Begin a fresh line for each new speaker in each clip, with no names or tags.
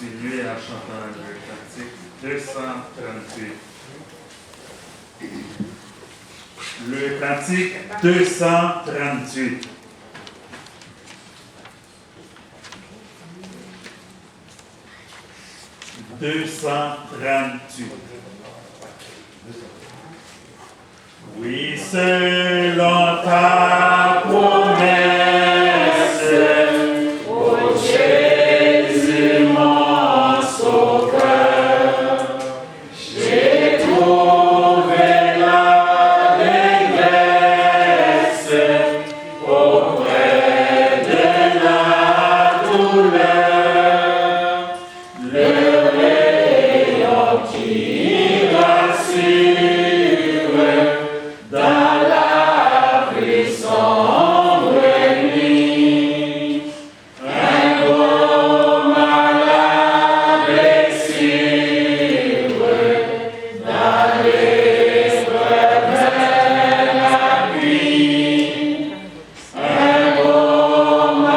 continuer en chantant le cantique 238. Le cantique 238. Oui, selon ta promesse, ô Jésus, mon sauveur, j'ai trouvé la détresse auprès de la douleur, le rayon qui rassure dans la prison nuit. Un homme à la blessure, dans l'épreuve appui. Un homme à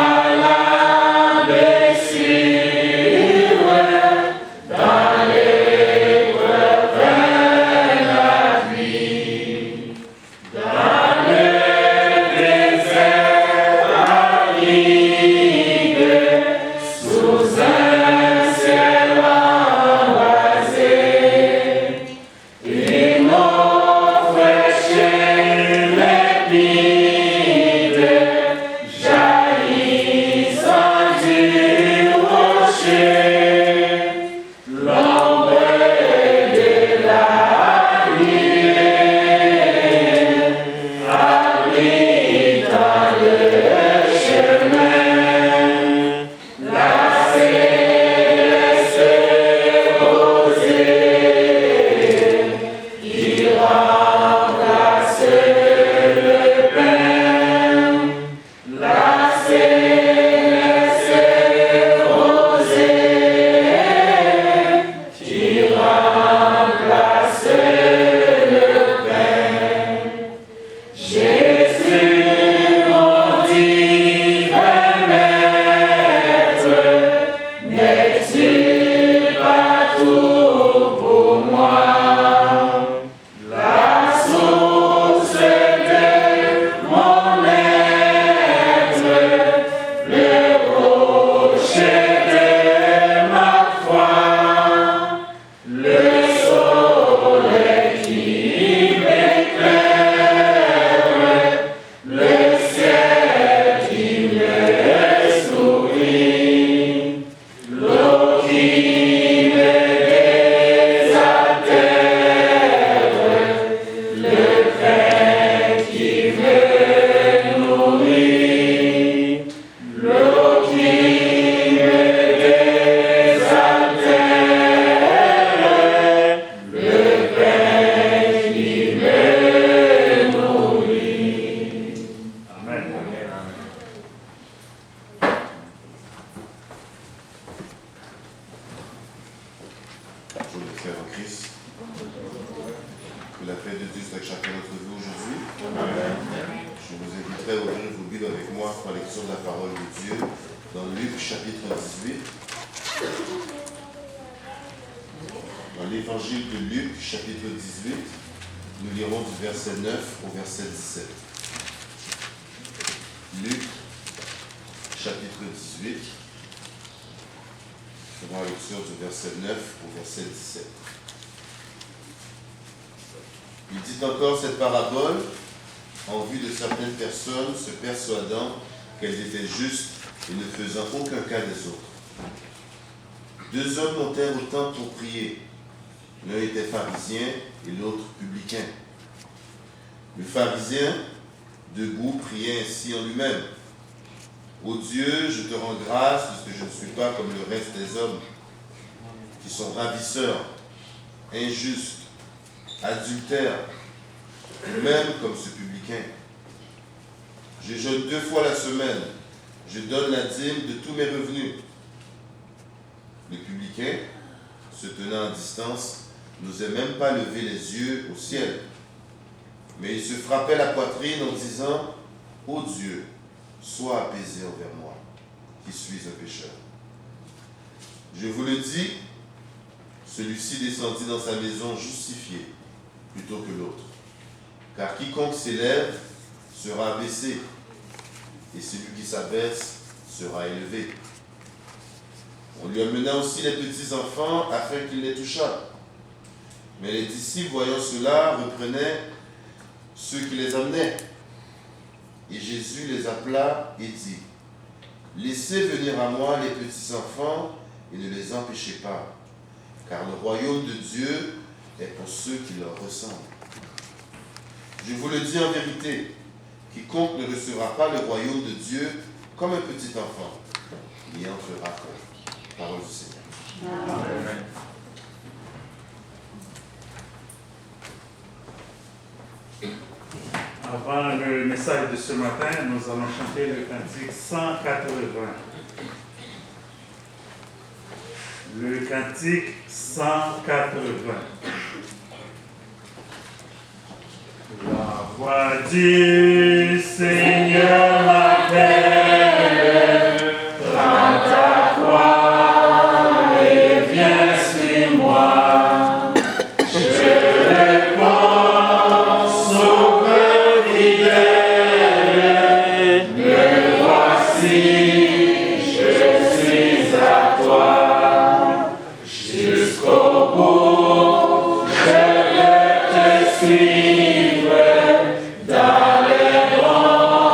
la blessure, dans l'épreuve appui. Dans le désert aride, sous un ciel embrasé, une eau fraîche et limpide jaillissant du rocher, l'ombre de la nuit abritant le chemin, la céleste rosée qui remplace le pain. La céleste rosée qui remplace le pain. Jésus, mon divin maître, n'es-tu pas tout pour moi? La source de mon être, le rocher de ma foi, le soleil qui m'éclaire, le ciel qui me sourit, l'eau qui me désaltère, le pain qui me nourrit, l'eau qui me désaltère, le pain qui me nourrit. Amen.
Bonjour les frères en Christ. Que la paix de Dieu soit avec chacun d'entre vous aujourd'hui. Je vous inviterai à ouvrir vos Bibles avec moi pour la lecture de la parole de Dieu dans Luc chapitre 18. Dans l'évangile de Luc chapitre 18, nous lirons du verset 9 au verset 17. Luc chapitre 18. Faisons la lecture du verset 9 au verset 17. Il dit encore cette parabole en vue de certaines personnes se persuadant qu'elles étaient justes et ne faisant aucun cas des autres. Deux hommes montèrent au temple pour prier. L'un était pharisien et l'autre publicain. Le pharisien, debout, priait ainsi en lui-même. Ô Dieu, je te rends grâce parce que je ne suis pas comme le reste des hommes, qui sont ravisseurs, injustes, adultères, ou même comme ce publicain. Je jeûne 2 fois la semaine, je donne la dîme de tous mes revenus. Le publicain, se tenant à distance, n'osait même pas lever les yeux au ciel, mais il se frappait la poitrine en disant « Ô Dieu, sois apaisé envers moi, qui suis un pécheur. » Je vous le dis, celui-ci descendit dans sa maison justifié plutôt que l'autre. Car quiconque s'élève sera abaissé, et celui qui s'abaisse sera élevé. On lui amena aussi les petits enfants afin qu'il les touchât. Mais les disciples, voyant cela, reprenaient ceux qui les amenaient. Et Jésus les appela et dit, « Laissez venir à moi les petits enfants et ne les empêchez pas, car le royaume de Dieu est pour ceux qui leur ressemblent. Je vous le dis en vérité, quiconque ne recevra pas le royaume de Dieu comme un petit enfant, n'y entrera pas. » Parole du Seigneur.
Amen. Avant le message de ce matin, nous allons chanter le cantique 180. Le cantique 180. La voix du Seigneur m'appelle, prends ta croix et viens suis-moi. Je réponds, sauveur fidèle, me voici, je suis à toi. Jusqu'au bout, je veux te suivre dans les bons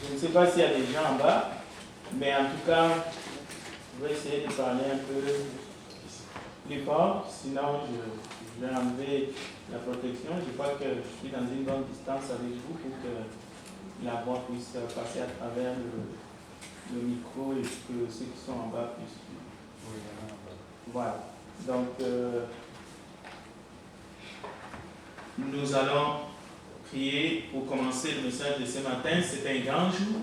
Je ne sais pas s'il y a des gens en bas, mais en tout cas, je vais essayer de parler un peu plus fort, sinon je vais enlever la protection. Je crois que je suis dans une bonne distance avec vous pour que la voix puisse passer à travers le micro et que ceux qui sont en bas puissent suivre. Voilà. Donc, nous allons prier pour commencer le message de ce matin. C'est un grand jour,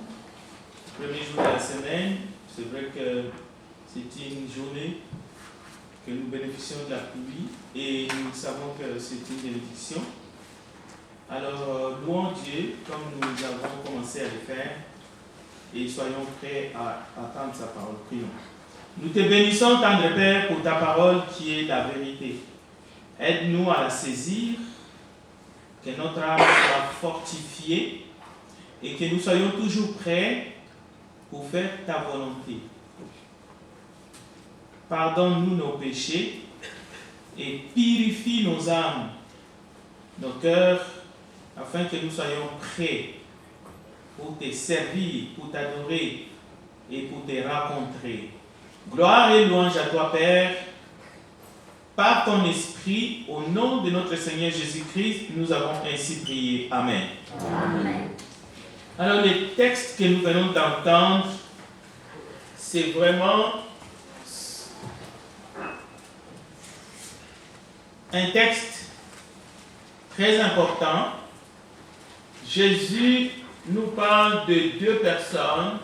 premier jour de la semaine. C'est vrai que c'est une journée que nous bénéficions de la pluie et nous savons que c'est une bénédiction. Alors, louons Dieu comme nous avons commencé à le faire et soyons prêts à attendre sa parole. Prions. Nous te bénissons, tendre Père, pour ta parole qui est la vérité. Aide-nous à la saisir, que notre âme soit fortifiée et que nous soyons toujours prêts pour faire ta volonté. Pardonne-nous nos péchés et purifie nos âmes, nos cœurs, afin que nous soyons prêts pour te servir, pour t'adorer et pour te rencontrer. Gloire et louange à toi, Père, par ton esprit, au nom de notre Seigneur Jésus-Christ, nous avons ainsi prié. Amen.
Amen.
Alors, le texte que nous venons d'entendre, c'est vraiment un texte très important. Jésus nous parle de deux personnes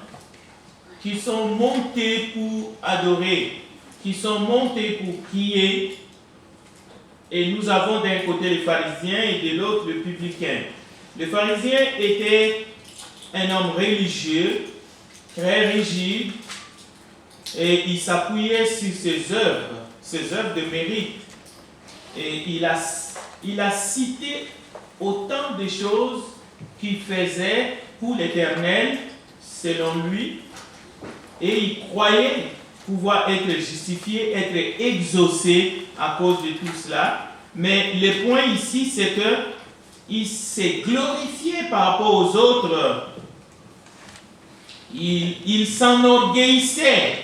qui sont montées pour adorer, qui sont montées pour prier. Et nous avons d'un côté les pharisiens et de l'autre le publicain. Le pharisien était un homme religieux, très rigide, et il s'appuyait sur ses œuvres de mérite. Et il a cité autant de choses qu'il faisait pour l'Éternel, selon lui, et il croyait pouvoir être justifié, être exaucé à cause de tout cela. Mais le point ici, c'est qu'il s'est glorifié par rapport aux autres. Il s'enorgueillissait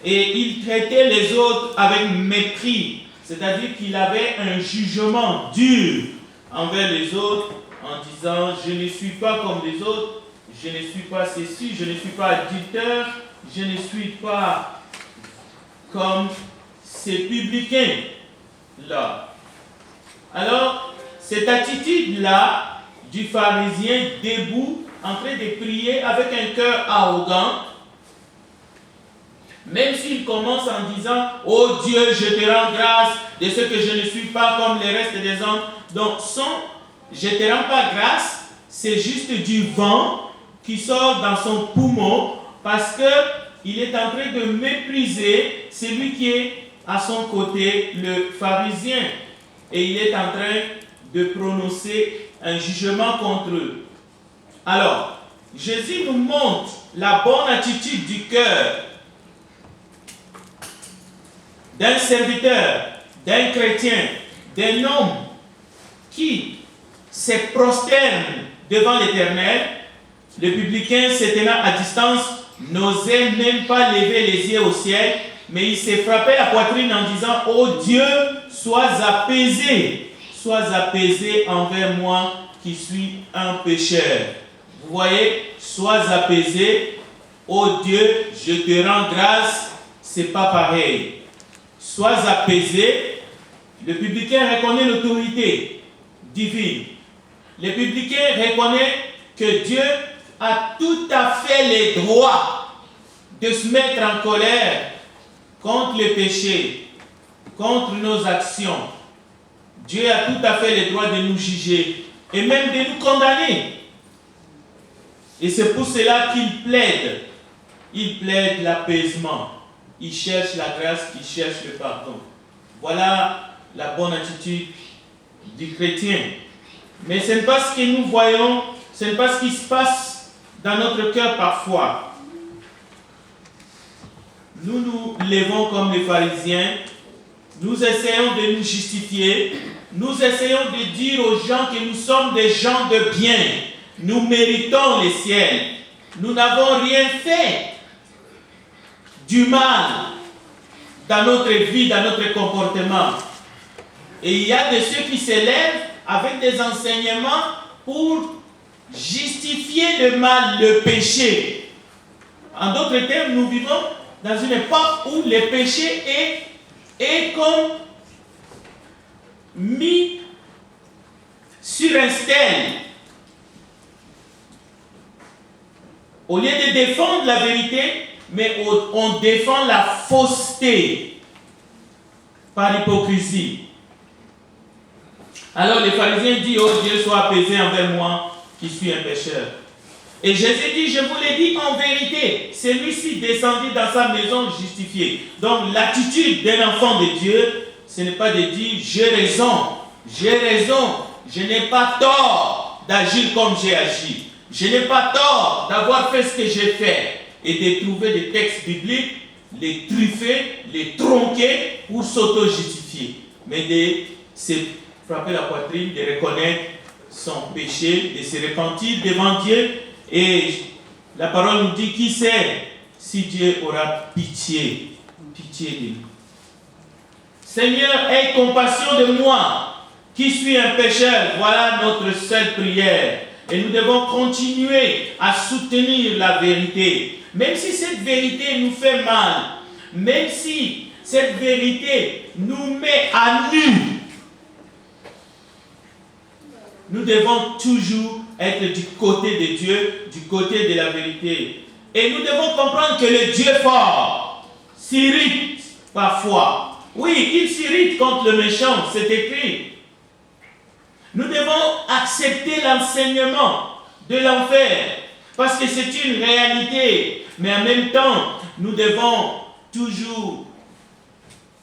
et il traitait les autres avec mépris. C'est-à-dire qu'il avait un jugement dur envers les autres en disant « Je ne suis pas comme les autres, je ne suis pas ceci, je ne suis pas adultère, je ne suis pas comme ces publicains-là. » Alors, cette attitude-là du pharisien debout, en train de prier avec un cœur arrogant, même s'il commence en disant « Oh Dieu, je te rends grâce de ce que je ne suis pas comme les restes des hommes. » Donc, son « je te rends pas grâce », c'est juste du vent qui sort dans son poumon parce qu'il est en train de mépriser celui qui est à son côté, le pharisien. Et il est en train de prononcer un jugement contre eux. Alors, Jésus nous montre la bonne attitude du cœur d'un serviteur, d'un chrétien, d'un homme qui se prosterne devant l'Éternel. Le publicain, se tenant à distance, n'osait même pas lever les yeux au ciel, mais il s'est frappé la poitrine en disant « Oh Dieu, sois apaisé envers moi qui suis un pécheur. » Vous voyez, sois apaisé. Oh Dieu, je te rends grâce. C'est pas pareil. Sois apaisé. Le publicain reconnaît l'autorité divine. Le publicain reconnaît que Dieu a tout à fait le droit de se mettre en colère contre le péché, contre nos actions. Dieu a tout à fait le droit de nous juger et même de nous condamner. Et c'est pour cela qu'il plaide. Il plaide l'apaisement. Il cherche la grâce, il cherche le pardon. Voilà la bonne attitude du chrétien. Mais ce n'est pas ce que nous voyons, ce n'est pas ce qui se passe dans notre cœur parfois. Nous nous levons comme les pharisiens, nous essayons de nous justifier, nous essayons de dire aux gens que nous sommes des gens de bien, nous méritons les ciels. nous n'avons rien fait du mal dans notre vie, dans notre comportement. Et il y a de ceux qui s'élèvent avec des enseignements pour justifier le mal, le péché. En d'autres termes, nous vivons dans une époque où le péché est comme mis sur un stèle. Au lieu de défendre la vérité, mais on défend la fausseté par hypocrisie. Alors les pharisiens disent, oh Dieu, sois apaisé envers moi qui suis un pécheur. Et Jésus dit, je vous l'ai dit en vérité, celui-ci descendit dans sa maison justifié. Donc l'attitude d'un enfant de Dieu, ce n'est pas de dire, j'ai raison, je n'ai pas tort d'agir comme j'ai agi. Je n'ai pas tort d'avoir fait ce que j'ai fait. Et de trouver des textes bibliques, les truffer, les tronquer pour s'auto-justifier. Mais de se frapper la poitrine, de reconnaître son péché, de se repentir devant Dieu. Et la parole nous dit, qui sait si Dieu aura pitié de nous. Seigneur, aie compassion de moi, qui suis un pécheur. Voilà notre seule prière. Et nous devons continuer à soutenir la vérité. Même si cette vérité nous fait mal, même si cette vérité nous met à nu, nous devons toujours être du côté de Dieu, du côté de la vérité. Et nous devons comprendre que le Dieu fort s'irrite parfois. Oui, il s'irrite contre le méchant, c'est écrit. Nous devons accepter l'enseignement de l'enfer, parce que c'est une réalité. Mais en même temps, nous devons toujours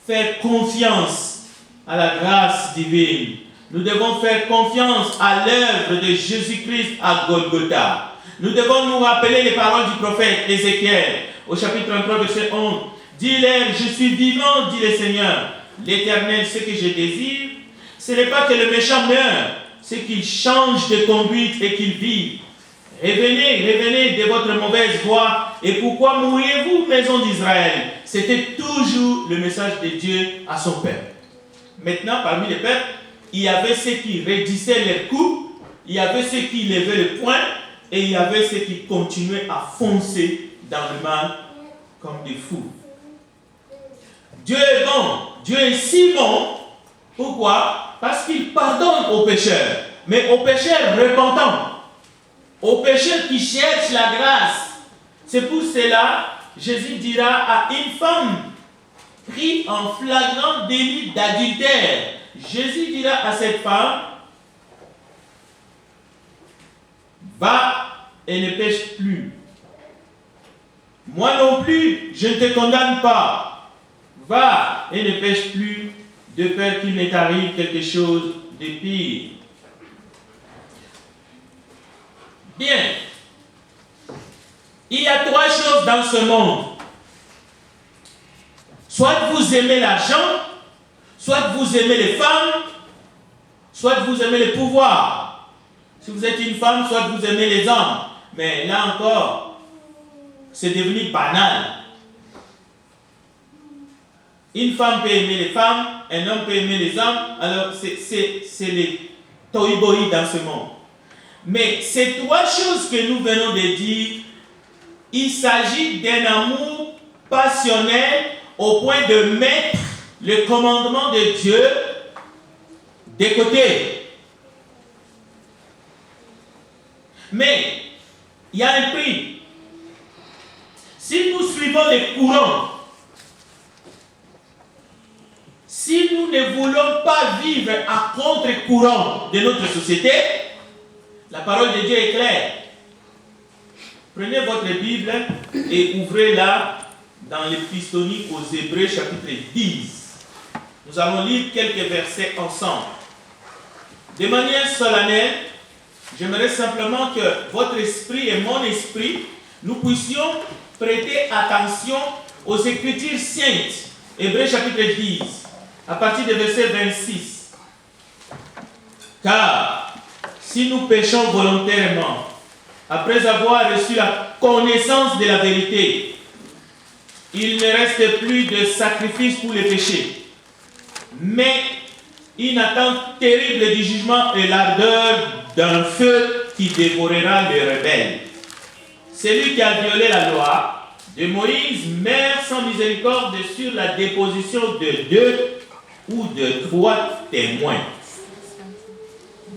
faire confiance à la grâce divine. Nous devons faire confiance à l'œuvre de Jésus-Christ à Golgotha. Nous devons nous rappeler les paroles du prophète Ézéchiel, au chapitre 33, verset 11. Dis-leur, je suis vivant, dit le Seigneur, l'Éternel, ce que je désire, ce n'est pas que le méchant meure, c'est qu'il change de conduite et qu'il vive. Revenez de votre mauvaise voie. Et pourquoi mourriez-vous, maison d'Israël? C'était toujours le message de Dieu à son peuple. Maintenant, parmi les peuples, il y avait ceux qui raidissaient les coups, il y avait ceux qui levaient le poing, et il y avait ceux qui continuaient à foncer dans le mal comme des fous. Dieu est bon, Dieu est si bon. Pourquoi? Parce qu'il pardonne aux pécheurs, mais aux pécheurs repentants, aux pécheurs qui cherchent la grâce. C'est pour cela, Jésus dira à une femme prise en flagrant délit d'adultère, Jésus dira à cette femme, va et ne pêche plus. Moi non plus, je ne te condamne pas. Va et ne pêche plus, de peur qu'il ne t'arrive quelque chose de pire. Bien. Il y a trois choses dans ce monde. Soit vous aimez l'argent, soit vous aimez les femmes, soit vous aimez le pouvoir. Si vous êtes une femme, soit vous aimez les hommes. Mais là encore, c'est devenu banal. Une femme peut aimer les femmes, un homme peut aimer les hommes. Alors, c'est les tohu-bohi dans ce monde. Mais ces trois choses que nous venons de dire, il s'agit d'un amour passionnel au point de mettre le commandement de Dieu de côté. Mais il y a un prix. Si nous suivons les courants, si nous ne voulons pas vivre à contre-courant de notre société, la parole de Dieu est claire. Prenez votre Bible et ouvrez-la dans l'Épistolique aux Hébreux chapitre 10. Nous allons lire quelques versets ensemble. De manière solennelle, j'aimerais simplement que votre esprit et mon esprit, nous puissions prêter attention aux Écritures saintes. Hébreux chapitre 10, à partir du verset 26. Car si nous péchons volontairement, après avoir reçu la connaissance de la vérité, il ne reste plus de sacrifice pour les péchés, mais une attente terrible du jugement et l'ardeur d'un feu qui dévorera les rebelles. Celui qui a violé la loi de Moïse meurt sans miséricorde sur la déposition de 2 ou de 3 témoins.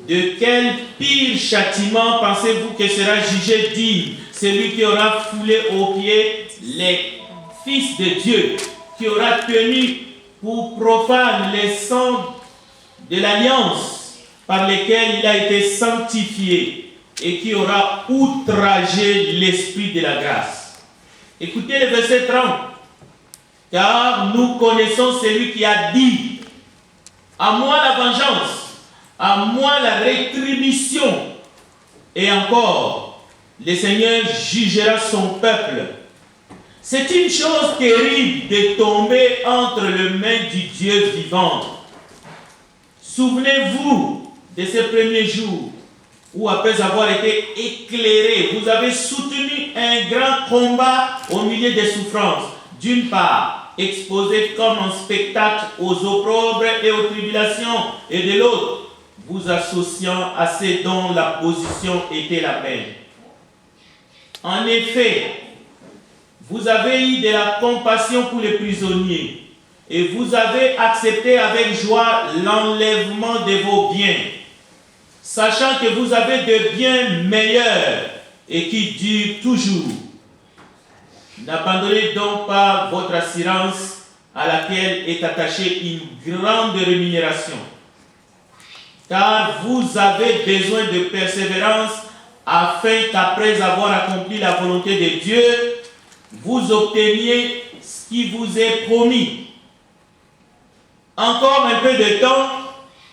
De quel pire châtiment pensez-vous que sera jugé digne celui qui aura foulé aux pieds les fils de Dieu, qui aura tenu pour profane les sangs de l'alliance par lesquels il a été sanctifié et qui aura outragé l'esprit de la grâce. Écoutez le verset 30. Car nous connaissons celui qui a dit: à moi la vengeance, à moi la rétribution. Et encore, le Seigneur jugera son peuple. C'est une chose terrible de tomber entre les mains du Dieu vivant. Souvenez-vous de ces premiers jours où, après avoir été éclairé, vous avez soutenu un grand combat au milieu des souffrances. D'une part, exposé comme un spectacle aux opprobres et aux tribulations, et de l'autre, vous associant à ceux dont la position était la peine. En effet, vous avez eu de la compassion pour les prisonniers et vous avez accepté avec joie l'enlèvement de vos biens, sachant que vous avez de biens meilleurs et qui durent toujours. N'abandonnez donc pas votre assurance à laquelle est attachée une grande rémunération, car vous avez besoin de persévérance afin qu'après avoir accompli la volonté de Dieu, vous obteniez ce qui vous est promis. Encore un peu de temps,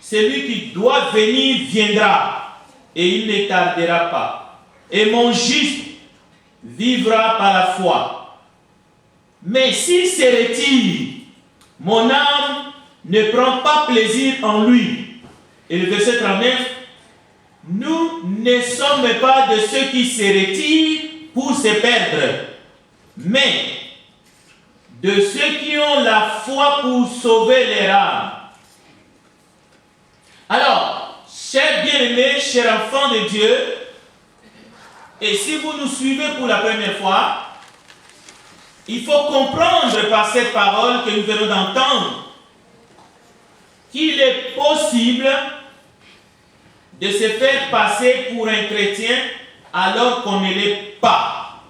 celui qui doit venir viendra, et il ne tardera pas. Et mon juste vivra par la foi. Mais s'il se retire, mon âme ne prend pas plaisir en lui. Et le verset 39, nous ne sommes pas de ceux qui se retirent pour se perdre, mais de ceux qui ont la foi pour sauver leur âme. Alors, chers bien-aimés, chers enfants de Dieu, et si vous nous suivez pour la première fois, il faut comprendre par cette parole que nous venons d'entendre qu'il est possible de se faire passer pour un chrétien alors qu'on ne l'est pas.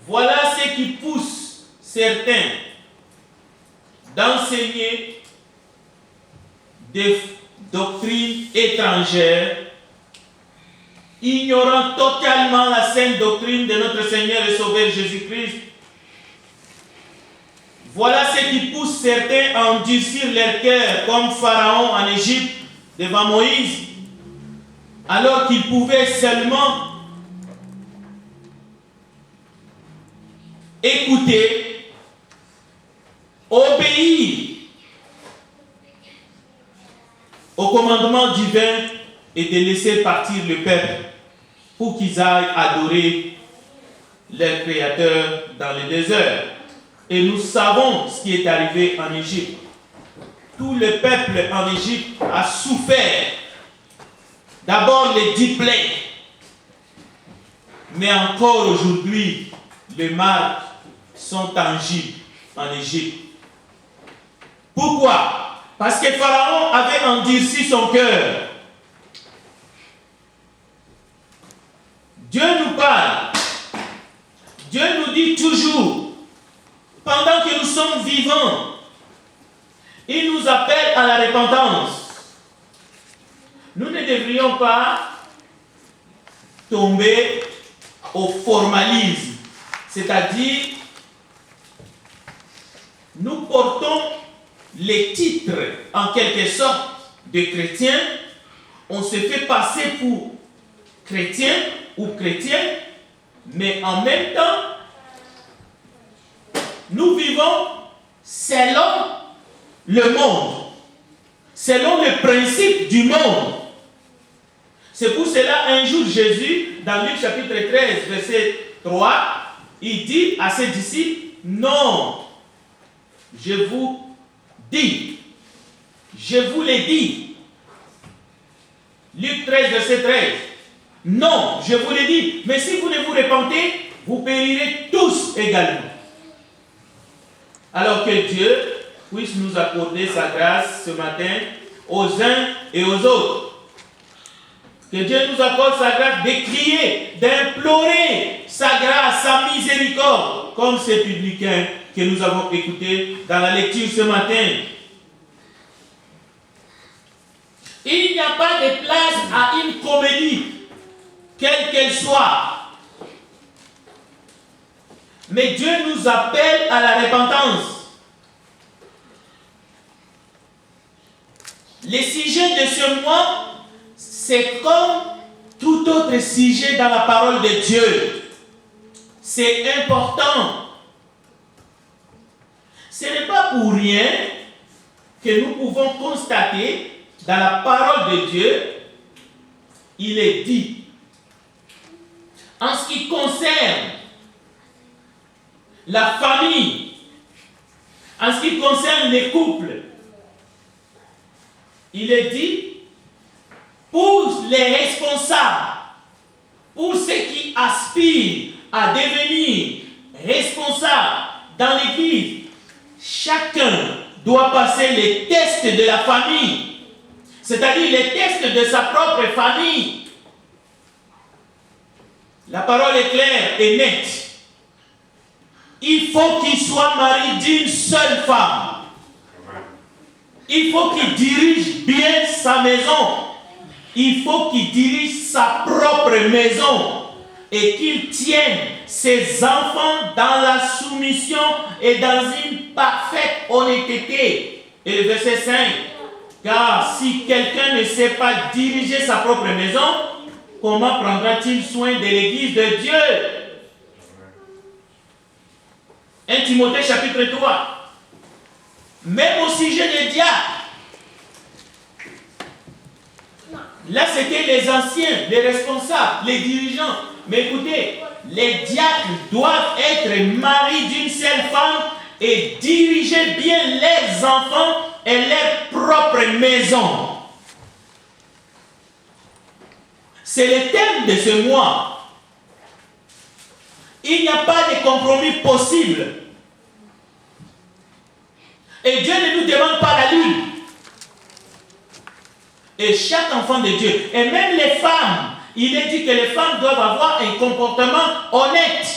Voilà ce qui pousse certains d'enseigner des doctrines étrangères, ignorant totalement la sainte doctrine de notre Seigneur et Sauveur Jésus-Christ. Voilà ce qui pousse certains à endurcir leur cœur comme Pharaon en Égypte devant Moïse, alors qu'il pouvait seulement écouter, obéir au commandement divin et de laisser partir le peuple pour qu'ils aillent adorer leur Créateur dans le désert. Et nous savons ce qui est arrivé en Égypte. Tout le peuple en Égypte a souffert. D'abord les 10 plaies. Mais encore aujourd'hui, les marques sont tangibles en Égypte. Pourquoi? Parce que Pharaon avait endurci son cœur. Dieu nous parle. Dieu nous dit toujours, pendant que nous sommes vivants, il nous appelle à la repentance. Nous ne devrions pas tomber au formalisme, c'est-à-dire nous portons les titres en quelque sorte de chrétiens, on se fait passer pour chrétien ou chrétien, mais en même temps, nous vivons selon le monde, selon le principe du monde. C'est pour cela, un jour, Jésus, dans Luc chapitre 13, verset 3, il dit à ses disciples, non, je vous dis, je vous l'ai dit. Luc 13, verset 13. Non, je vous l'ai dit, mais si vous ne vous repentez, vous périrez tous également. Alors que Dieu puisse nous accorder sa grâce ce matin aux uns et aux autres. Que Dieu nous accorde sa grâce de crier, d'implorer sa grâce, sa miséricorde, comme ces publicains que nous avons écoutés dans la lecture ce matin. Il n'y a pas de place à une comédie, quelle qu'elle soit. Mais Dieu nous appelle à la repentance. Le sujet de ce mois, c'est comme tout autre sujet dans la parole de Dieu. C'est important. Ce n'est pas pour rien que nous pouvons constater dans la parole de Dieu, il est dit, en ce qui concerne la famille, en ce qui concerne les couples, il est dit, pour les responsables, pour ceux qui aspirent à devenir responsables dans l'Église, chacun doit passer les tests de la famille, c'est-à-dire les tests de sa propre famille. La parole est claire et nette. Il faut qu'il soit marié d'une seule femme. Il faut qu'il dirige bien sa maison. Il faut qu'il dirige sa propre maison et qu'il tienne ses enfants dans la soumission et dans une parfaite honnêteté. Et le verset 5, car si quelqu'un ne sait pas diriger sa propre maison, comment prendra-t-il soin de l'église de Dieu? 1 Timothée chapitre 3. Même au sujet des diacres, là, c'était les anciens, les responsables, les dirigeants. Mais écoutez, les diacres doivent être mariés d'une seule femme et diriger bien leurs enfants et leur propre maison. C'est le thème de ce mois. Il n'y a pas de compromis possible. Et Dieu ne nous demande pas la lune. Et chaque enfant de Dieu, et même les femmes, il est dit que les femmes doivent avoir un comportement honnête.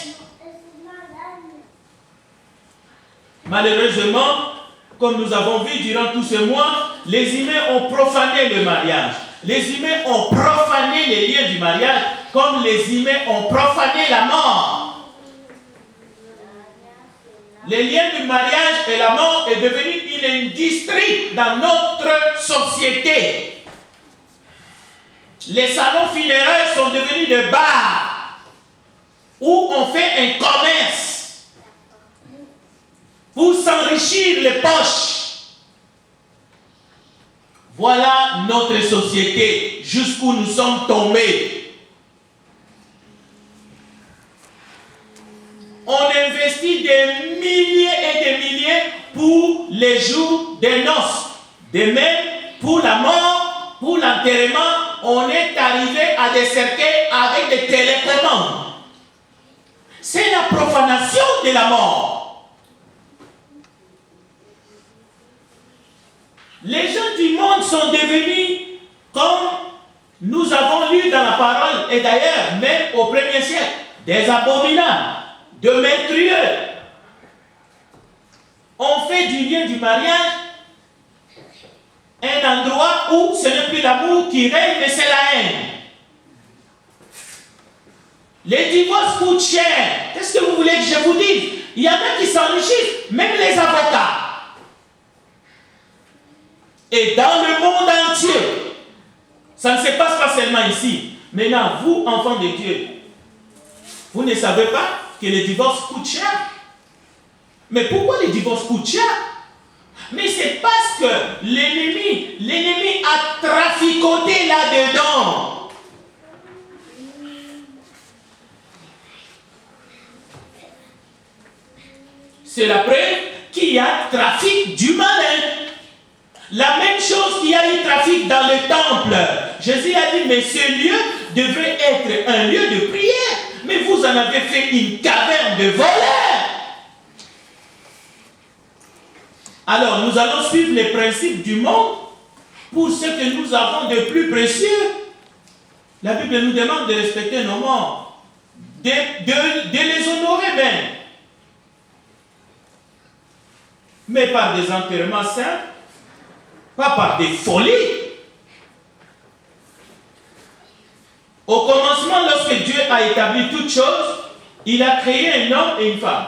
Malheureusement, comme nous avons vu durant tout ce mois, les humains ont profané le mariage. Les humains ont profané les liens du mariage, comme les humains ont profané la mort. Les liens du mariage et la mort est devenu une industrie dans notre société. Les salons funéraires sont devenus des bars où on fait un commerce pour s'enrichir les poches. Voilà notre société, jusqu'où nous sommes tombés. On investit des milliers et des milliers pour les jours des noces. De même, pour la mort, pour l'enterrement, on est arrivé à des cercueils avec des télécommandes. C'est la profanation de la mort. Les gens du monde sont devenus, comme nous avons lu dans la parole, et d'ailleurs, même au 1er siècle, des abominables, de meurtrieux. On fait du lien du mariage un endroit où ce n'est plus l'amour qui règne, mais c'est la haine. Les divorces coûtent cher. Qu'est-ce que vous voulez que je vous dise? Il y en a qui s'enrichissent, même les avocats. Et dans le monde entier, ça ne se passe pas seulement ici. Maintenant, vous, enfants de Dieu, vous ne savez pas que les divorces coûtent cher? Mais pourquoi les divorces coûtent cher? Mais c'est parce que l'ennemi a traficoté là-dedans. C'est la preuve qu'il y a trafic d'humains. La même chose qu'il y a eu trafic dans le temple. Jésus a dit, mais ce lieu devrait être un lieu de prière. Mais vous en avez fait une caverne de voleurs. Alors, nous allons suivre les principes du monde pour ce que nous avons de plus précieux. La Bible nous demande de respecter nos morts, de les honorer même. Mais par des enterrements simples, pas par des folies. Au commencement, lorsque Dieu a établi toutes choses, il a créé un homme et une femme.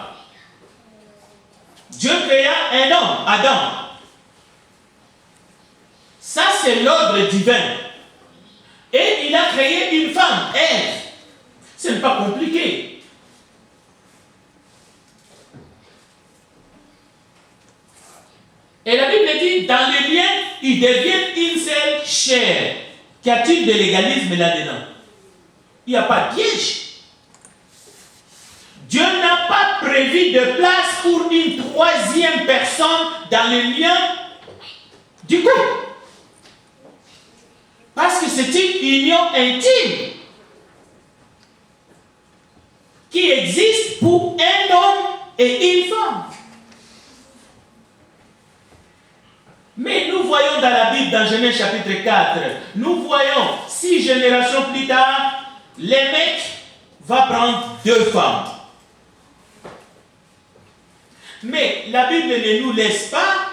Dieu créa un homme, Adam. Ça, c'est l'ordre divin. Et il a créé une femme, Ève. Ce n'est pas compliqué. Et la Bible dit, dans le lien, ils deviennent une seule chair. Qu'y a-t-il de légalisme là-dedans? Il n'y a pas de piège. Dieu n'a pas prévu de place pour une troisième personne dans le lien du couple. Parce que c'est une union intime qui existe pour un homme et une femme. Mais nous voyons dans la Bible, dans Genèse chapitre 4, nous voyons 6 générations plus tard, les mecs vont prendre 2 femmes. Mais la Bible ne nous laisse pas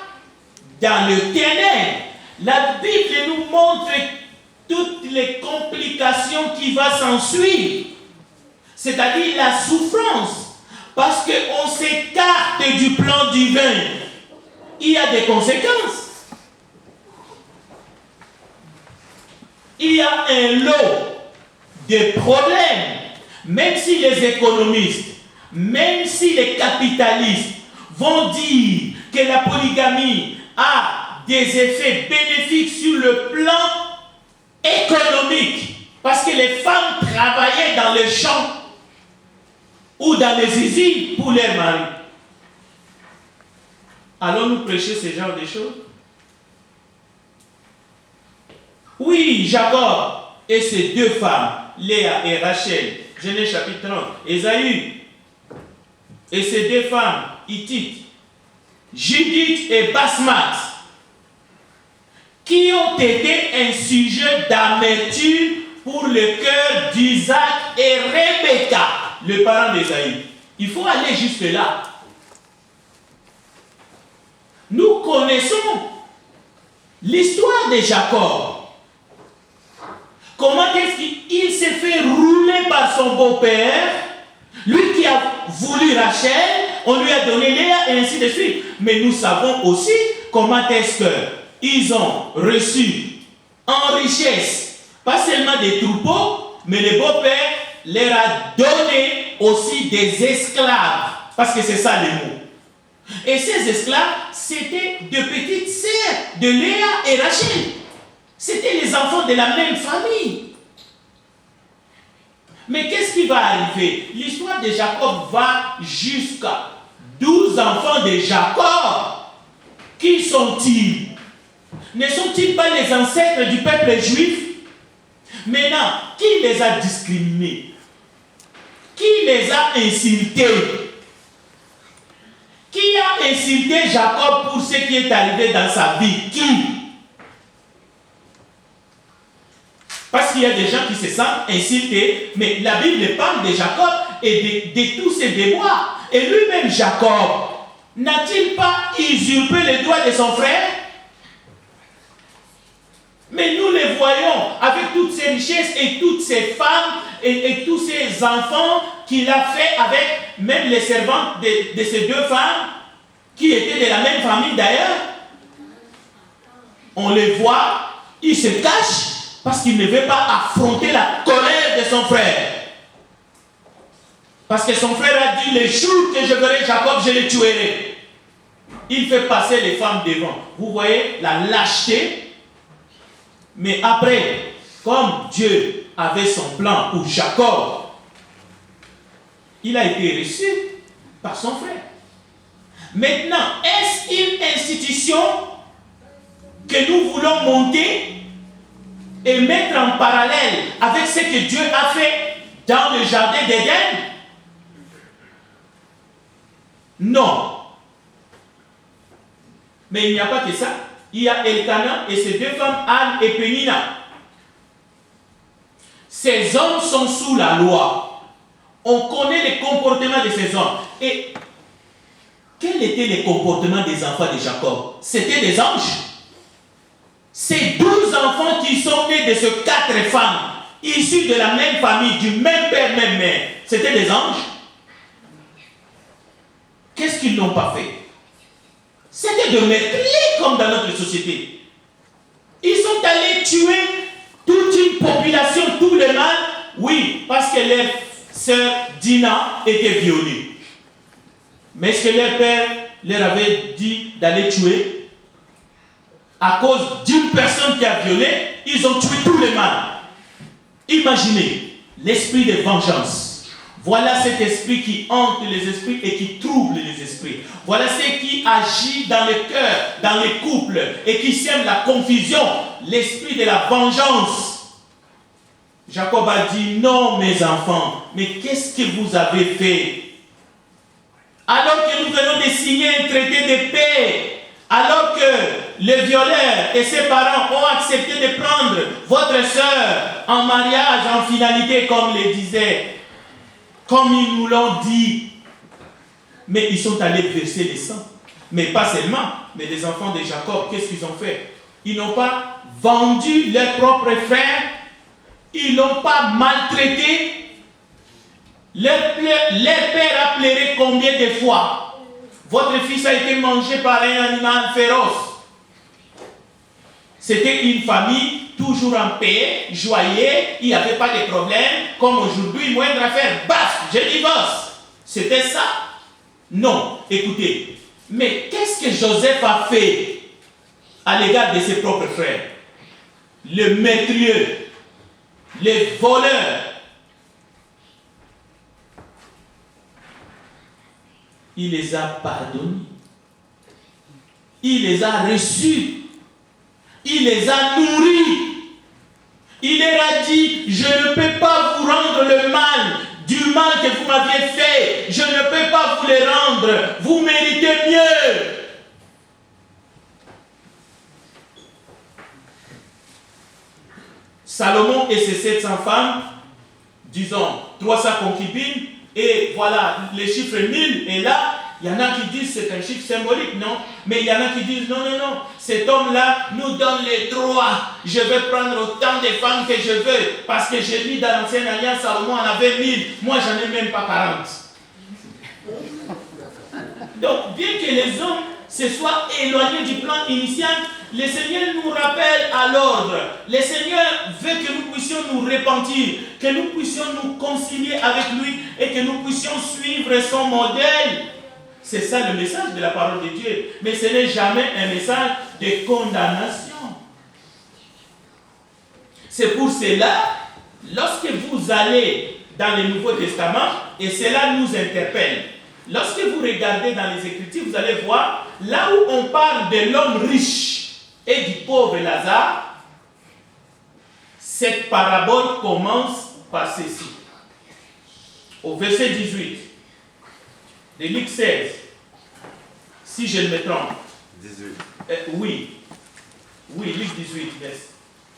dans le ténèbre. La Bible nous montre toutes les complications qui vont s'ensuivre. C'est-à-dire la souffrance. Parce qu'on s'écarte du plan divin. Il y a des conséquences. Il y a un lot de problèmes. Même si les économistes, même si les capitalistes vont dire que la polygamie a des effets bénéfiques sur le plan économique, parce que les femmes travaillaient dans les champs ou dans les usines pour leurs maris. Allons-nous prêcher ce genre de choses? Oui, Jacob et ses 2 femmes, Léa et Rachel, Genèse chapitre 30, Ésaü et ses 2 femmes, Hittite, Judith et Basmat, qui ont été un sujet d'amertume pour le cœur d'Isaac et Rebecca, le parent d'Ésaü. Il faut aller jusque là. Nous connaissons l'histoire de Jacob. Comment est-ce qu'il s'est fait rouler par son beau-père? Lui qui a voulu Rachel, on lui a donné Léa et ainsi de suite. Mais nous savons aussi comment est-ce qu'ils ont reçu en richesse, pas seulement des troupeaux, mais le beau-père leur a donné aussi des esclaves. Parce que c'est ça le mot. Et ces esclaves, c'était de petites sœurs de Léa et Rachel. C'était les enfants de la même famille. Mais qu'est-ce qui va arriver? L'histoire de Jacob va jusqu'à 12 enfants de Jacob. Qui sont-ils? Ne sont-ils pas les ancêtres du peuple juif? Maintenant, qui les a discriminés? Qui les a insultés? Qui a insulté Jacob pour ce qui est arrivé dans sa vie? Qui? Parce qu'il y a des gens qui se sentent insultés, mais la Bible parle de Jacob et de tous ses déboires. Et lui-même, Jacob, n'a-t-il pas usurpé les droits de son frère? Mais nous les voyons avec toutes ces richesses et toutes ces femmes et tous ces enfants qu'il a fait avec même les servantes de ces 2 femmes qui étaient de la même famille d'ailleurs. On les voit, ils se cachent parce qu'il ne veut pas affronter la colère de son frère. Parce que son frère a dit, le jour que je verrai Jacob, je le tuerai. Il fait passer les femmes devant. Vous voyez la lâcheté. Mais après, comme Dieu avait son plan pour Jacob, il a été reçu par son frère. Maintenant, est-ce une institution que nous voulons monter et mettre en parallèle avec ce que Dieu a fait dans le jardin d'Éden? Non. Mais il n'y a pas que ça. Il y a Elkanah et ses deux femmes, Anne et Pénina. Ces hommes sont sous la loi. On connaît les comportements de ces hommes. Et quels étaient les comportements des enfants de Jacob? C'était des anges. Ces 12 enfants qui sont nés de ces 4 femmes, issus de la même famille, du même père, même mère, c'était des anges. Qu'est-ce qu'ils n'ont pas fait? C'était de meurtriers comme dans notre société. Ils sont allés tuer toute une population, tout le mal, oui, parce que leur sœur Dina était violée. Mais est-ce que leur père leur avait dit d'aller tuer? À cause d'une personne qui a violé, ils ont tué tout le mal. Imaginez l'esprit de vengeance. Voilà cet esprit qui hante les esprits et qui trouble les esprits. Voilà ce qui agit dans le cœur, dans les couples et qui sème la confusion. L'esprit de la vengeance. Jacob a dit, non mes enfants, mais qu'est-ce que vous avez fait? Alors que nous venons de signer un traité de paix, alors que le violeur et ses parents ont accepté de prendre votre sœur en mariage, en finalité, comme le disait, comme ils nous l'ont dit, mais ils sont allés verser le sang. Mais pas seulement, mais les enfants de Jacob, qu'est-ce qu'ils ont fait? Ils n'ont pas vendu leurs propres frères, ils n'ont pas maltraité. Leur père a pleuré combien de fois? Votre fils a été mangé par un animal féroce. C'était une famille toujours en paix, joyeuse, il n'y avait pas de problème, comme aujourd'hui, moindre affaire, baf, je divorce. C'était ça? Non, écoutez, mais qu'est-ce que Joseph a fait à l'égard de ses propres frères? Le meurtrier, les voleurs, il les a pardonnés. Il les a reçus. Il les a nourris. Il leur a dit, je ne peux pas vous rendre le mal du mal que vous m'aviez fait. Je ne peux pas vous le rendre. Vous méritez mieux. Salomon et ses 700 femmes, disons 300 concubines, et voilà, le chiffre 1000 est là. Il y en a qui disent que c'est un chiffre symbolique, non? Mais il y en a qui disent non, non, non, cet homme-là nous donne les droits. Je vais prendre autant de femmes que je veux. Parce que j'ai lu dans l'Ancienne Alliance, Salomon en avait 1000. Moi, j'en ai même pas 40. Donc, bien que les hommes se soient éloignés du plan initial, le Seigneur nous rappelle à l'ordre. Le Seigneur veut que nous puissions nous repentir, que nous puissions nous concilier avec lui et que nous puissions suivre son modèle. C'est ça le message de la parole de Dieu. Mais ce n'est jamais un message de condamnation. C'est pour cela, lorsque vous allez dans le Nouveau Testament, et cela nous interpelle, lorsque vous regardez dans les Écritures, vous allez voir, là où on parle de l'homme riche et du pauvre Lazare, cette parabole commence par ceci. Au verset 18. De Luc 16, si je ne me trompe. 18. Oui, Luc 18, yes.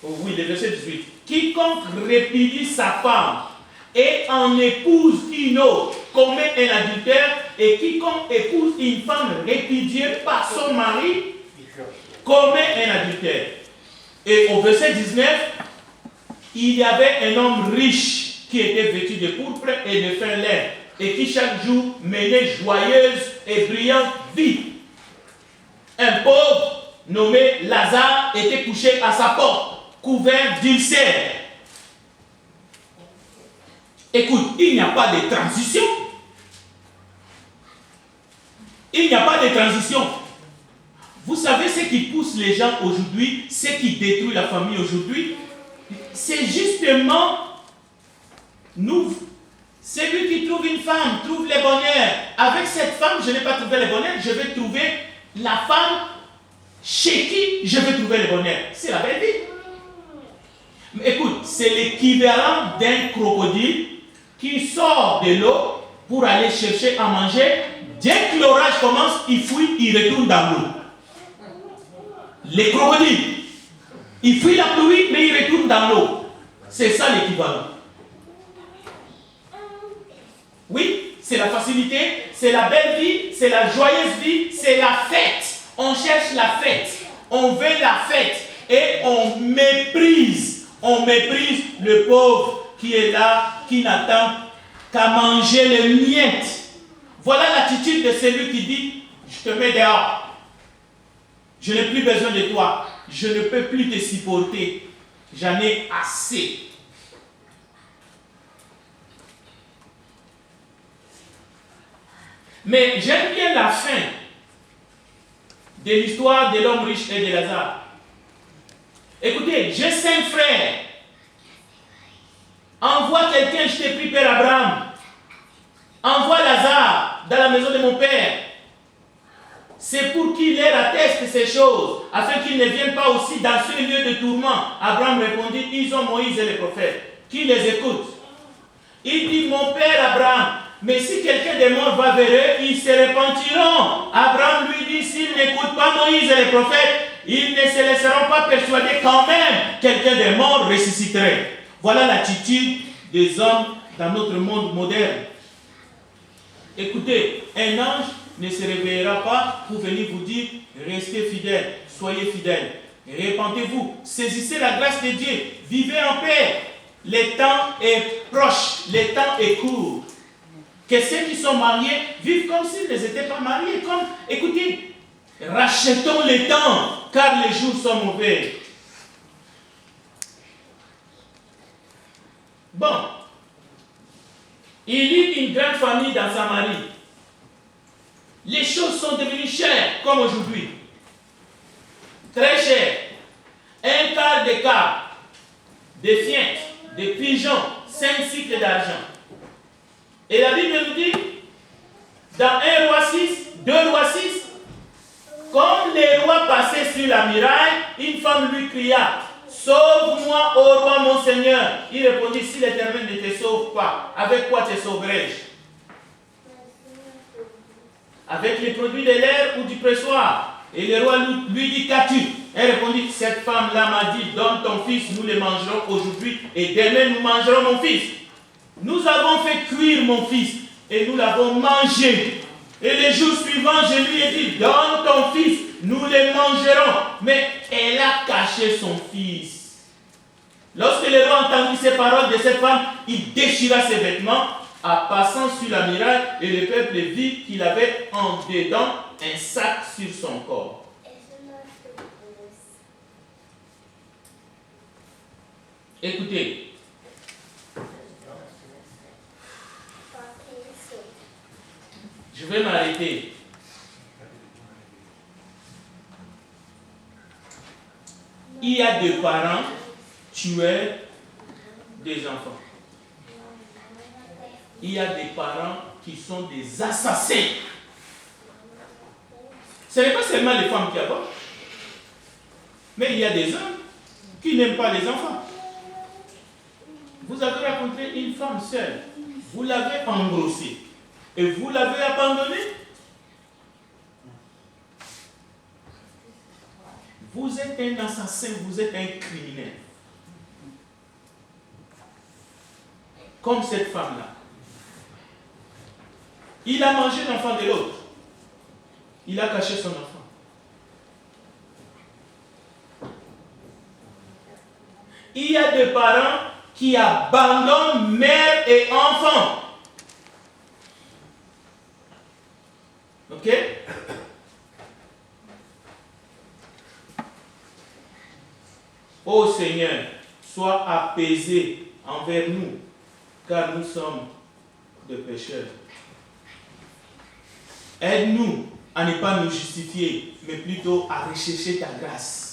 Oh, oui, le verset 18. Quiconque répudie sa femme et en épouse une autre commet un adultère, et quiconque épouse une femme répudiée par son mari commet un adultère. Et au verset 19, il y avait un homme riche qui était vêtu de pourpre et de fin lin, et qui chaque jour menait joyeuse et brillante vie. Un pauvre nommé Lazare était couché à sa porte, couvert d'ulcères. Écoute, il n'y a pas de transition. Il n'y a pas de transition. Vous savez ce qui pousse les gens aujourd'hui, ce qui détruit la famille aujourd'hui, c'est justement nous. Celui qui trouve une femme trouve le bonheur. Avec cette femme, je n'ai pas trouvé le bonheur, je vais trouver la femme chez qui je vais trouver le bonheur. C'est la belle vie. Mais écoute, c'est l'équivalent d'un crocodile qui sort de l'eau pour aller chercher à manger. Dès que l'orage commence, il fuit, il retourne dans l'eau. Les crocodiles, il fuit la pluie, mais il retourne dans l'eau. C'est ça l'équivalent. Oui, c'est la facilité, c'est la belle vie, c'est la joyeuse vie, c'est la fête. On cherche la fête, on veut la fête et on méprise le pauvre qui est là, qui n'attend qu'à manger les miettes. Voilà l'attitude de celui qui dit, je te mets dehors, je n'ai plus besoin de toi, je ne peux plus te supporter, j'en ai assez. Mais j'aime bien la fin de l'histoire de l'homme riche et de Lazare. Écoutez, j'ai 5 frères. Envoie quelqu'un, je t'ai pris Père Abraham. Envoie Lazare dans la maison de mon père. C'est pour qu'il leur atteste ces choses, afin qu'ils ne viennent pas aussi dans ce lieu de tourment. Abraham répondit, ils ont Moïse et les prophètes. Qui les écoute? Il dit, mon père Abraham, mais si quelqu'un des morts va vers eux, ils se repentiront. Abraham lui dit, s'ils n'écoutent pas Moïse et les prophètes, ils ne se laisseront pas persuader quand même quelqu'un des morts ressusciterait. Voilà l'attitude des hommes dans notre monde moderne. Écoutez, un ange ne se réveillera pas pour venir vous dire, restez fidèles, soyez fidèles, répentez-vous, saisissez la grâce de Dieu, vivez en paix. Le temps est proche, le temps est court. Que ceux qui sont mariés vivent comme s'ils n'étaient pas mariés. Écoutez, rachetons le temps, car les jours sont mauvais. Bon, il y a une grande famille dans Samarie. Les choses sont devenues chères, comme aujourd'hui. Très chères. Un quart de quart, des fientes, des pigeons, 5 cycles d'argent. Et la Bible nous dit, dans 1 roi 6, 2 rois 6, comme les rois passaient sur la muraille, une femme lui cria, sauve-moi, ô roi mon Seigneur. Il répondit, si l'Éternel ne te sauve pas, avec quoi te sauverai-je? Avec les produits de l'air ou du pressoir. Et le roi lui dit, qu'as-tu? Elle répondit, cette femme-là m'a dit, donne ton fils, nous le mangerons aujourd'hui, et demain nous mangerons mon fils. Nous avons fait cuire mon fils, et nous l'avons mangé. Et le jour suivant, je lui ai dit, donne ton fils, nous le mangerons. Mais elle a caché son fils. Lorsque le roi entendit ces paroles de cette femme, il déchira ses vêtements, en passant sur la muraille, et le peuple vit qu'il avait en dedans un sac sur son corps. Écoutez, je vais m'arrêter. Il y a des parents tueurs des enfants. Il y a des parents qui sont des assassins. Ce n'est pas seulement les femmes qui avortent, mais il y a des hommes qui n'aiment pas les enfants. Vous avez rencontré une femme seule, vous l'avez engrossée et vous l'avez abandonnée. Vous êtes un assassin, vous êtes un criminel. Comme cette femme-là. Il a mangé l'enfant de l'autre. Il a caché son enfant. Il y a des parents qui abandonnent mère et enfant. Ok? Ô Seigneur, sois apaisé envers nous, car nous sommes des pécheurs. Aide-nous à ne pas nous justifier, mais plutôt à rechercher ta grâce.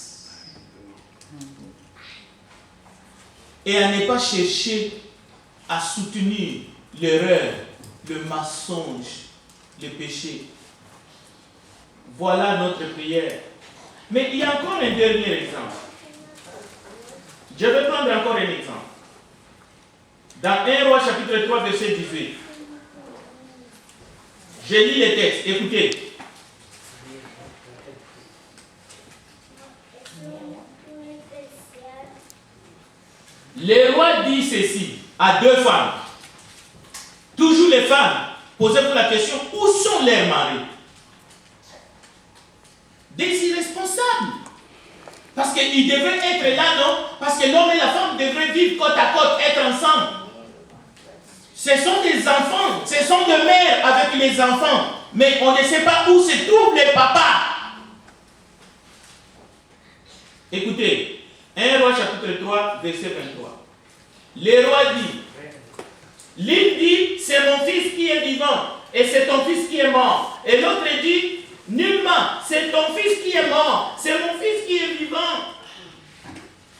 Et à ne pas chercher à soutenir l'erreur, le mensonge, le péché. Voilà notre prière. Mais il y a encore un dernier exemple. Je vais prendre encore un exemple. Dans 1 Roi chapitre 3 verset 18. Je lis les textes, écoutez. Le roi dit ceci à deux femmes. Toujours les femmes, posez-vous la question, où sont leurs maris? Des irresponsables. Parce qu'ils devraient être là, non? Parce que l'homme et la femme devraient vivre côte à côte, être ensemble. Ce sont des enfants, ce sont des mères avec les enfants. Mais on ne sait pas où se trouvent les papas. Écoutez, 1 Roi chapitre 3, verset 23. Le roi dit, l'une dit, c'est mon fils qui est vivant, et c'est ton fils qui est mort. Et l'autre dit, nullement, c'est ton fils qui est mort, c'est mon fils qui est vivant.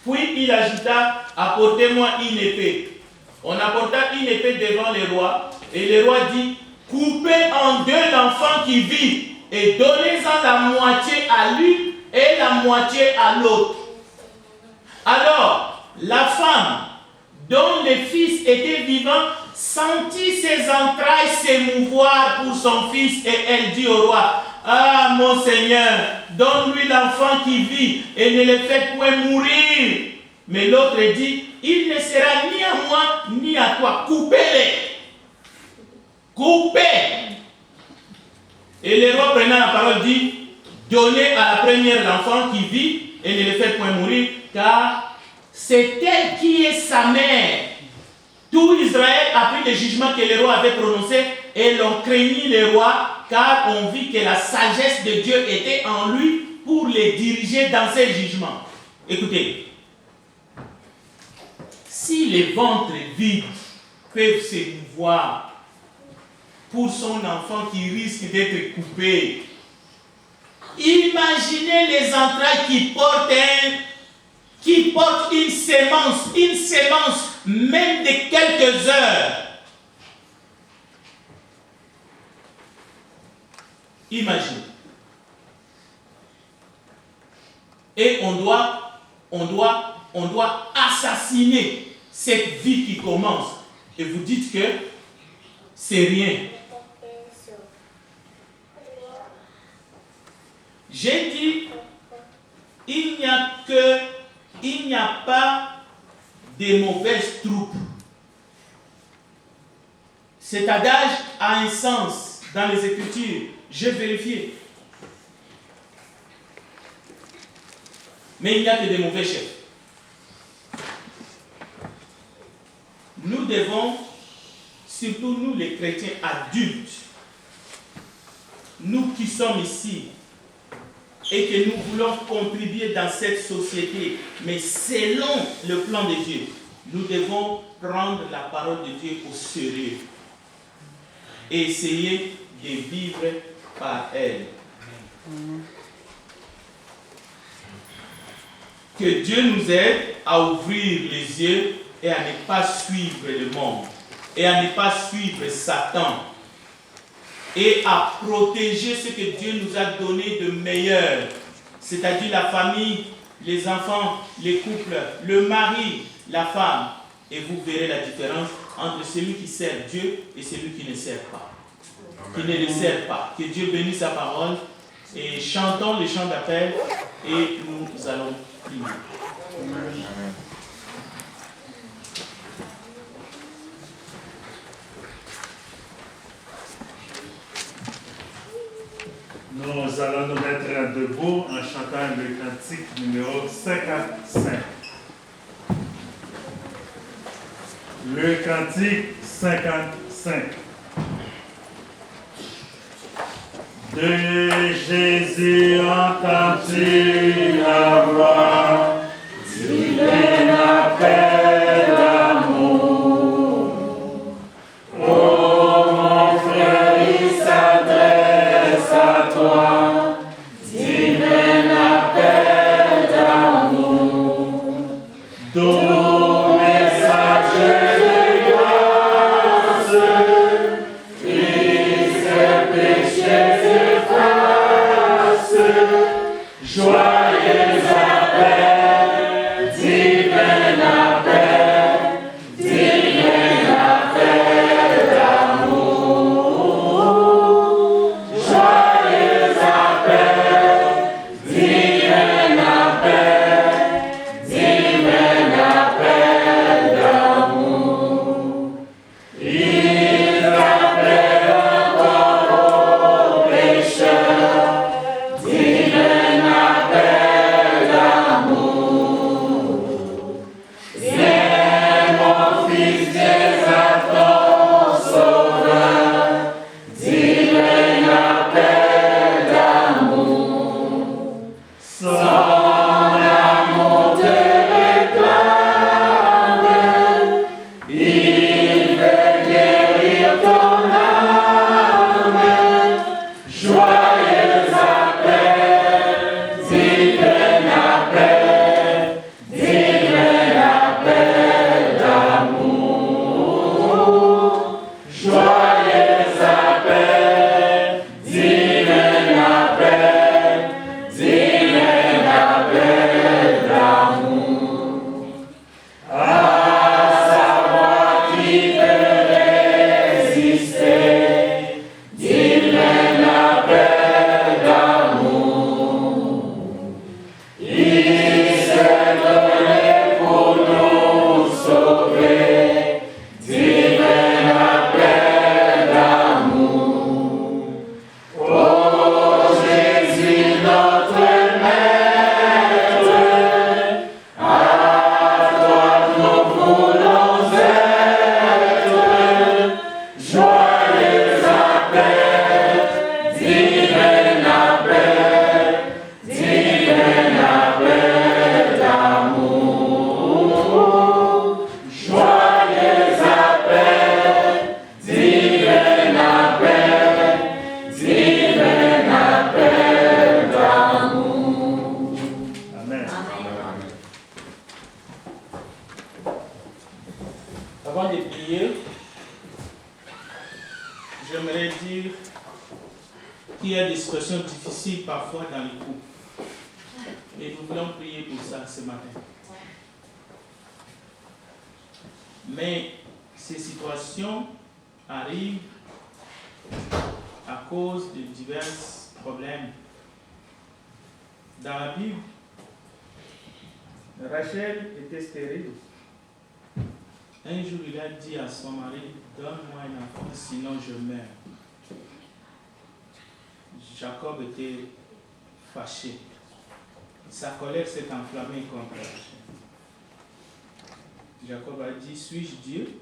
Puis il ajouta, apportez-moi une épée. On apporta une épée devant le roi, et le roi dit, coupez en deux l'enfant qui vit, et donnez-en la moitié à lui, et la moitié à l'autre. Alors, la femme, dont le fils était vivant, sentit ses entrailles s'émouvoir pour son fils, et elle dit au roi, ah mon Seigneur, donne-lui l'enfant qui vit, et ne le faites point mourir. Mais l'autre dit, il ne sera ni à moi, ni à toi, coupez-les. Coupez. Et le roi prenant la parole dit, donnez à la première l'enfant qui vit, et ne le faites point mourir, car c'est elle qui est sa mère. Tout Israël a pris le jugement que le roi avait prononcé et l'on craignit le roi, car on vit que la sagesse de Dieu était en lui pour les diriger dans ses jugements. Écoutez, si les ventres vides peuvent s'émouvoir pour son enfant qui risque d'être coupé, imaginez les entrailles qui portent une sémence même de quelques heures. Imaginez. Et on doit assassiner cette vie qui commence. Et vous dites que c'est rien. J'ai dit, il n'y a pas de mauvaises troupes. Cet adage a un sens dans les Écritures. J'ai vérifié. Mais il n'y a que des mauvais chefs. Nous devons, surtout nous les chrétiens adultes, nous qui sommes ici, et que nous voulons contribuer dans cette société, mais selon le plan de Dieu, nous devons prendre la parole de Dieu au sérieux et essayer de vivre par elle. Que Dieu nous aide à ouvrir les yeux et à ne pas suivre le monde, et à ne pas suivre Satan, et à protéger ce que Dieu nous a donné de meilleur, c'est-à-dire la famille, les enfants, les couples, le mari, la femme. Et vous verrez la différence entre celui qui sert Dieu et celui qui ne sert pas. Qui ne le sert pas. Que Dieu bénisse sa parole. Et chantons les chants d'appel et nous allons prier.
Nous allons nous mettre debout en chantant le cantique numéro 55. Le cantique 55. De Jésus entends-tu la voix, divin appel d'amour. Oh mon frère, il s'adresse à toi, divin appel d'amour. Doux message de grâce.
j'aimerais dire qu'il y a des situations difficiles parfois dans les couples. Et nous voulons prier pour ça ce matin. Mais ces situations arrivent à cause de divers problèmes. Dans la Bible, Rachel était stérile. Un jour, il a dit à son mari, donne-moi un enfant, sinon je meurs. Jacob était fâché. Sa colère s'est enflammée contre Rachel. Jacob a dit, suis-je Dieu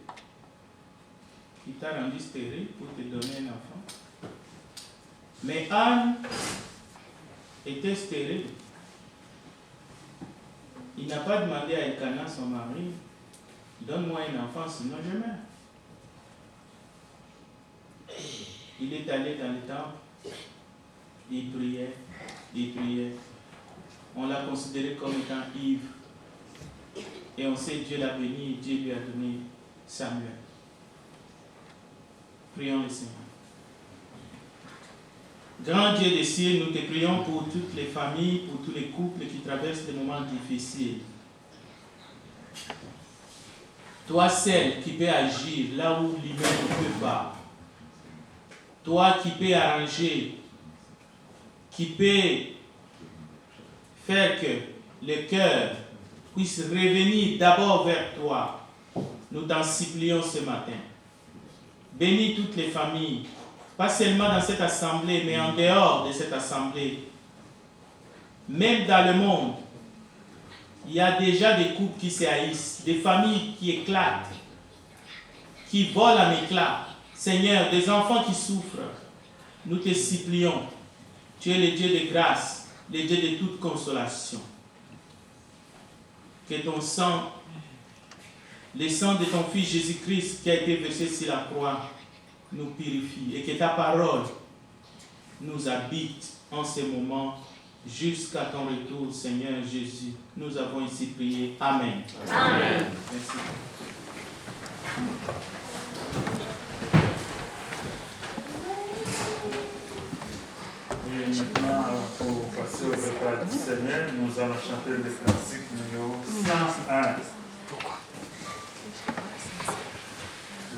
qui t'a rendu stérile pour te donner un enfant? Mais Anne était stérile. Il n'a pas demandé à Elkanah, son mari, donne-moi un enfant, sinon je meurs. Il est allé dans le temple, il priait, il priait. On l'a considéré comme étant ivre. Et on sait Dieu l'a béni et Dieu lui a donné Samuel. Prions le Seigneur. Grand Dieu des cieux, nous te prions pour toutes les familles, pour tous les couples qui traversent des moments difficiles. Toi seul qui peux agir là où l'humain ne peut pas. Toi qui peux arranger, qui peux faire que le cœur puisse revenir d'abord vers toi. Nous t'en supplions ce matin. Bénis toutes les familles, pas seulement dans cette assemblée, mais en dehors de cette assemblée. Même dans le monde, il y a déjà des couples qui se haïssent, des familles qui éclatent, qui volent en éclats. Seigneur, des enfants qui souffrent, nous te supplions. Tu es le Dieu de grâce, le Dieu de toute consolation. Que ton sang, le sang de ton Fils Jésus-Christ qui a été versé sur la croix, nous purifie. Et que ta parole nous habite en ce moment jusqu'à ton retour, Seigneur Jésus. Nous avons ici prié. Amen.
Amen.
Merci.
Et maintenant, pour passer au repas du Seigneur, nous allons chanter le classique numéro 101.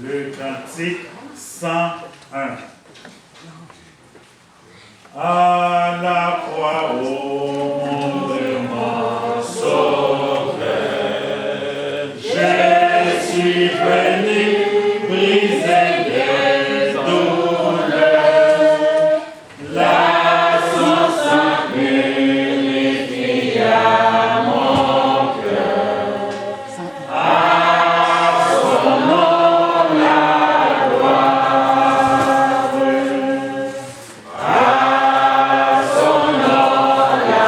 Le cantique 101. À la croix, ô mon sauveur, je suis venu briser les douleurs. La sang purifie à mon cœur. À son nom la gloire. À son nom la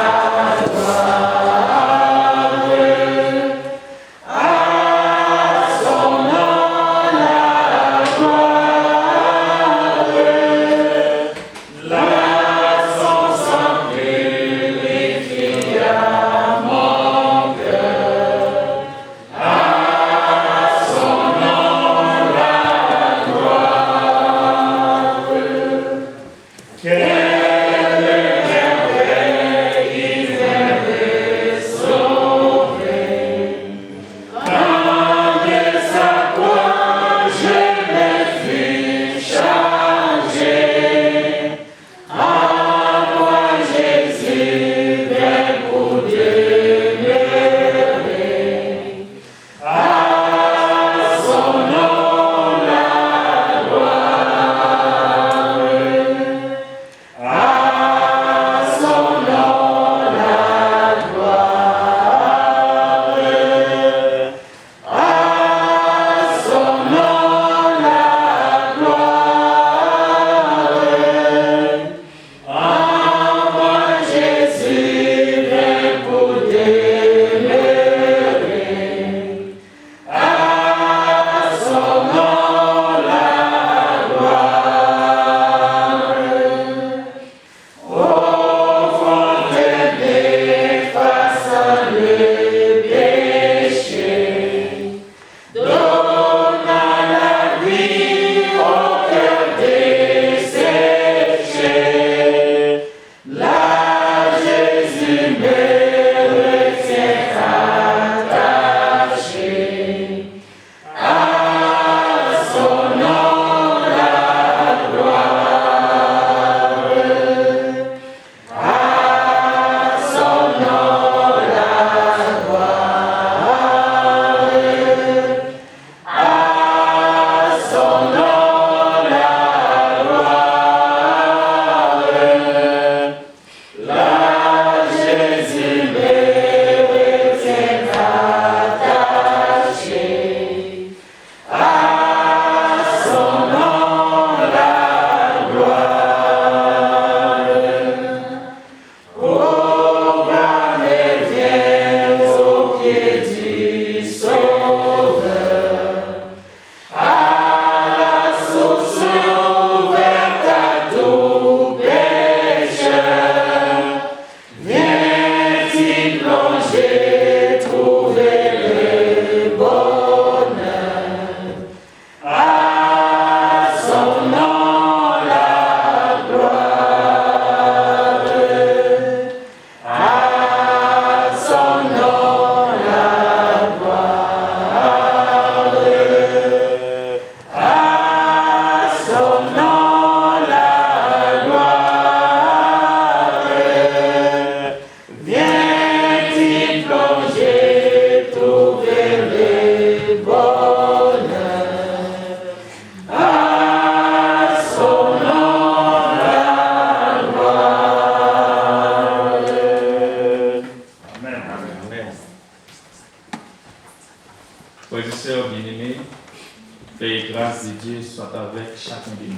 béni.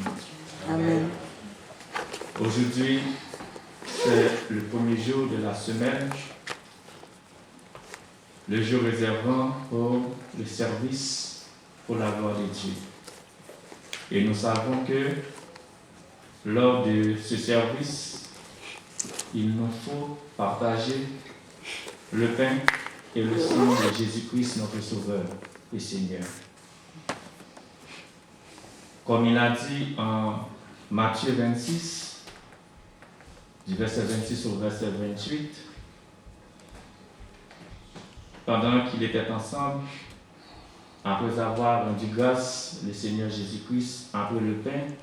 Amen.
Aujourd'hui, c'est le premier jour de la semaine, le jour réservant pour le service pour la gloire de Dieu. Et nous savons que lors de ce service, il nous faut partager le pain et le sang de Jésus-Christ, notre Sauveur et Seigneur. Comme il a dit en Matthieu 26, du verset 26 au verset 28, pendant qu'ils étaient ensemble, après avoir rendu grâce, le Seigneur Jésus-Christ a pris le pain